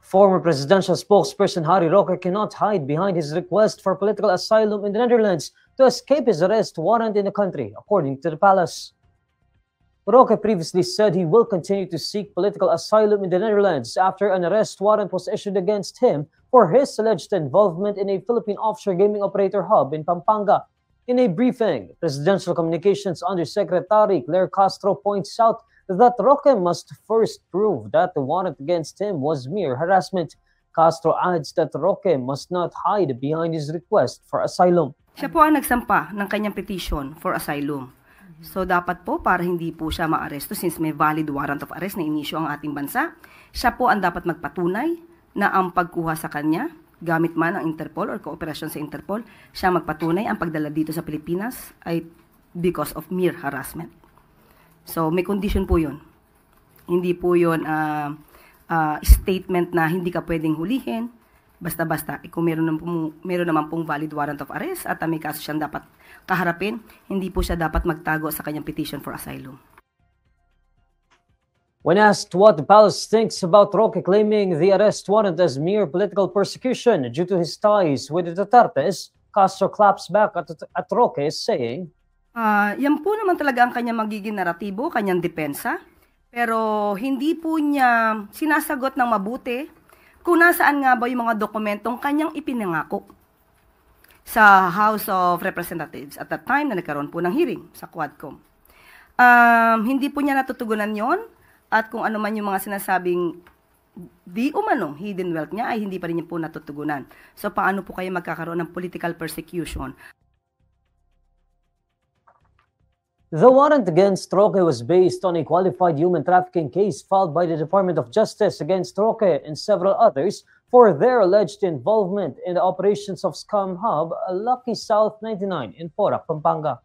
Former presidential spokesperson Harry Roque cannot hide behind his request for political asylum in the Netherlands to escape his arrest warrant in the country, according to the palace. Roque previously said he will continue to seek political asylum in the Netherlands after an arrest warrant was issued against him for his alleged involvement in a Philippine offshore gaming operator hub in Pampanga. In a briefing, Presidential Communications Undersecretary Claire Castro points out that Roque must first prove that the warrant against him was mere harassment. Castro adds that Roque must not hide behind his request for asylum. Siya po ang nagsampa ng kanyang petition for asylum. So dapat po para hindi po siya maaresto since may valid warrant of arrest na inisyu ang ating bansa, siya po ang dapat magpatunay na ang pagkuha sa kanya, gamit man ang Interpol or kooperasyon sa Interpol, siya magpatunay ang pagdala dito sa Pilipinas ay because of mere harassment. So may condition po yun. Hindi po yun statement na hindi ka pwedeng hulihin, basta-basta, kung meron naman pong valid warrant of arrest at may kaso siyang dapat kaharapin, hindi po siya dapat magtago sa kanyang petition for asylum. When asked what the palace thinks about Roque claiming the arrest warrant as mere political persecution due to his ties with the Dutertes, Castro claps back at Roque saying, yan po naman talaga ang kanyang magiging naratibo, kanyang depensa, pero hindi po niya sinasagot ng mabuti kung nasaan nga ba yung mga dokumentong kanyang ipinangako sa House of Representatives at that time na nagkaroon po ng hearing sa Quadcom. Hindi po niya natutugunan yon at kung ano man yung mga sinasabing di umanong hidden wealth niya ay hindi pa rin niya po natutugunan. So paano po kayo magkakaroon ng political persecution? The warrant against Roque was based on a qualified human trafficking case filed by the Department of Justice against Roque and several others for their alleged involvement in the operations of scam hub Lucky South 99 in Porac, Pampanga.